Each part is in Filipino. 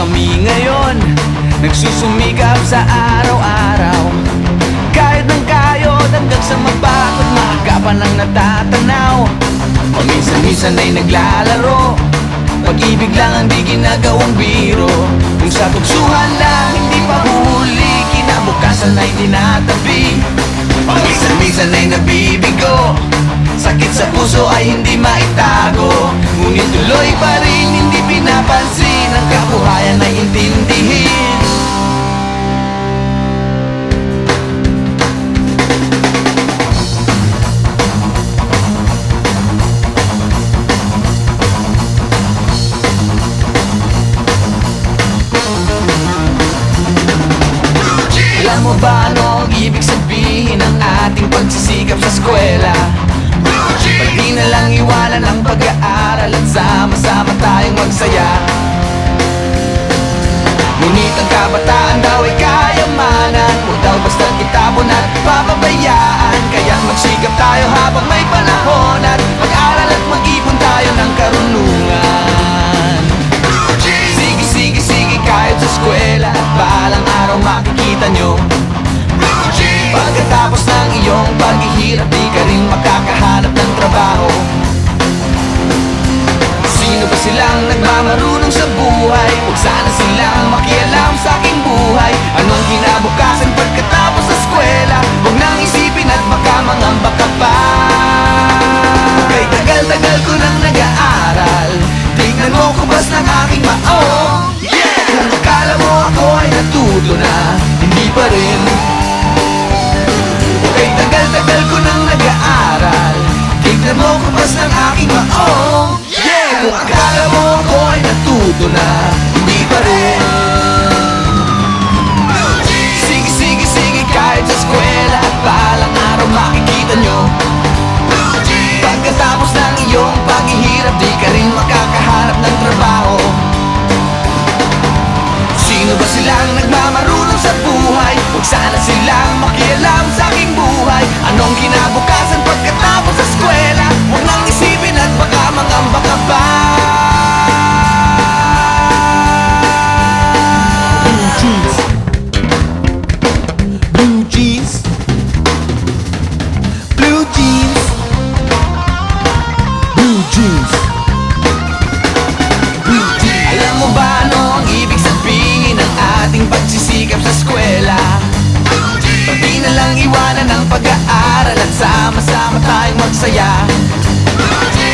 kami ngayon, nagsusumikap sa araw-araw. Kahit ng kayod hanggang sa mapagod, maaga pa nang natatanaw. Paminsan-minsan ay naglalaro, pag-ibig lang ang di ginagawang biro. Kung sa tuksuhan lang hindi pa huli, kinabukasan ay tinatabi. Paminsan-minsan ay nabibigo, sakit sa puso ay hindi maitago. Ngunit tuloy pa rin hindi pinapansin, ang kabuhayan ay intindihin. Alam mo ba ano ang ibig sabihin ng ating pagsisikap sa eskwela? Pati na lang iwanan ang pag-aaral at sama-sama tayong magsaya. Ngunit ang kabataan daw ay kayamanan, huwag daw basta't itapon at papabayaan. Kaya magsikap tayo habang may panahon, at mag-aral at mag-ipon tayo ng karunungan. Sige, kahit sa eskwela, at balang araw makikita nyo. Pagkatapos ng iyong paghihirap, di ka rin makakahanap ng trabaho. Sino ba silang nagmamarunong sa buhay? Huwag sana silang makialam sa aking buhay. Anong kinabukasan pagkatapos sa eskwela? Huwag nang isipin at baka mangamba ka pa. Kay tagal-tagal ko nang nag-aaral, tignan mo kubas ng aking maong. Kung akala mo ako ay natuto na, hindi pa rin. Kay tagal-tagal ko nang nag-aaral, tignan mo kubas ng aking maong. Kung akala mo ako ay natuto na, hindi pa rin. Sige, kahit sa eskwela, at balang araw makikita nyo. Pagkatapos ng iyong paghihirap, di ka rin makakahanap ng trabaho. Sino ba silang nagmamarunong sa buhay? Huwag sana silang makialam sa aking buhay. Anong kinabukasan pagkatapos sa eskwela? Huwag nang isipin at baka mangamba ka pa. Blue jeans, blue jeans, blue jeans, blue jeans, blue jeans. Alam mo ba ano ang ibig sabihin ng ating pagsisikap sa eskwela? Pati na lang iwanan ang pag-aaral at sama-sama tayong magsaya.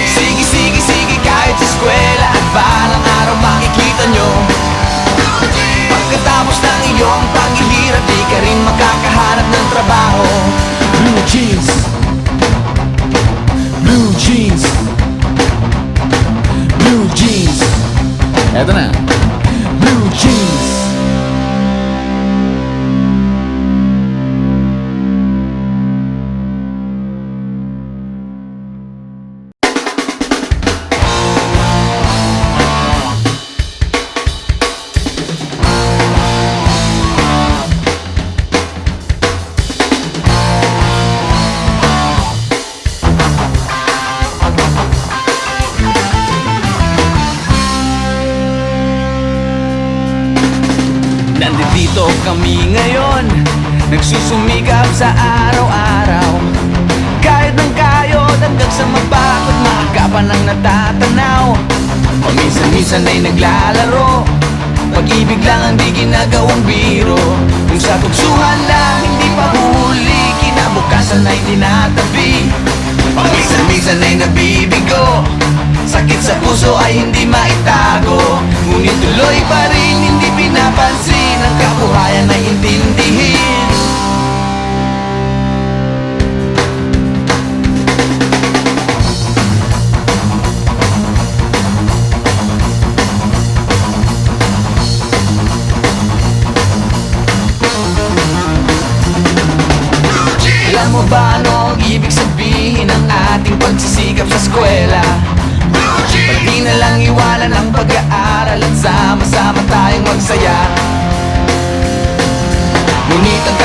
Sige, kahit sa eskwela, at balang araw makikita nyo. Pagkatapos ng iyong paghihirap, di ka rin makakahanap ng trabaho. Blue jeans, blue jeans, blue jeans. Eto na, blue jeans. Nandito kami ngayon, nagsusumikap sa araw-araw. Kahit ng kayod hanggang sa mapagod, maaga pa nang natatanaw. Paminsan-minsan ay naglalaro, pag-ibig lang ang di ginagawang biro. Kung sa tuksuhan lang hindi pa huli, kinabukasan ay tinatabi. Paminsan-minsan ay nabibigo, sakit sa puso ay hindi maitago. Ngunit tuloy pa rin hindi pinapansin, ang kabuhayan ay intindihin. Alam mo ba ano ang ibig sabihin ng ating pagsisikap sa eskwela? Pati na lang iwanan ang pag-aaral at sama-sama tayong magsaya. Ngunit ang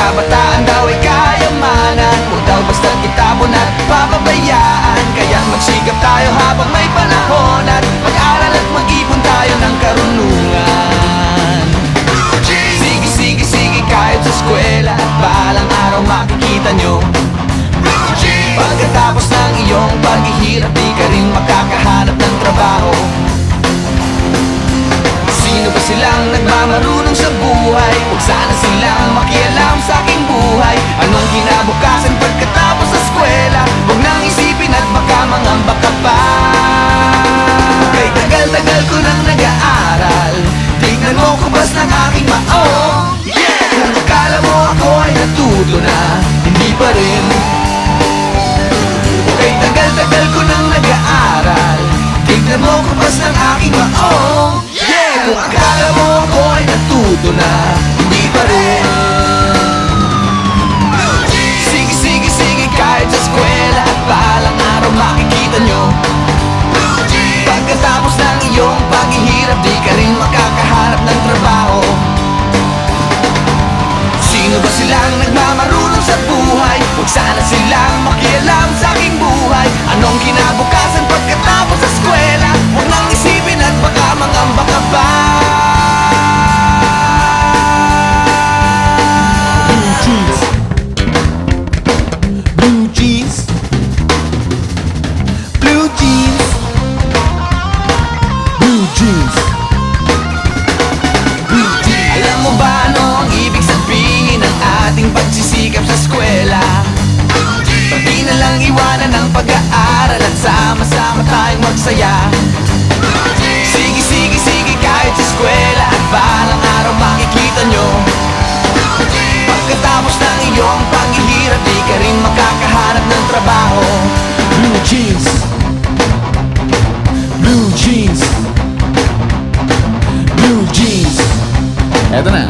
silang nagmamarunong sa buhay? Huwag sana silang makialam sa aking buhay. Anong kinabukasan pagkatapos sa eskwela? Huwag nang isipin at baka mangamba ka pa. Kay tagal-tagal ko nang nag-aaral, tingnan mo kubas ng aking maong. Kung akala mo ako ay natuto na, hindi pa rin. Kay tagal-tagal ko nang nag-aaral, tingnan mo kubas ng aking maong. Kung akala mo ako ay natuto na, hindi pa rin. Sige, sige, sige, kahit sa eskwela at balang araw makikita nyo. Pagkatapos ng iyong paghihirap, di ka rin makakahanap ng trabaho. Sino ba silang nagmamarunong sa buhay? Huwag sana silang makialam sa aking buhay. Anong kinabukasan pagkatapos sa eskwela? Huwag nang isipin at baka mangamba ka pa. Blue jeans, blue jeans, blue jeans, blue jeans. Alam mo ba ano ang ibig sabihin ng ating pagsisikap sa eskwela? Pati na lang iwanan ang pag-aaral at sama-sama tayong magsaya. Sige, sige, sige, kahit sa eskwela at balang araw makikita nyo. Pagkatapos ng iyong paghihirap, di ka rin makakahanap ng trabaho. Blue jeans, blue jeans, blue jeans. Eto na.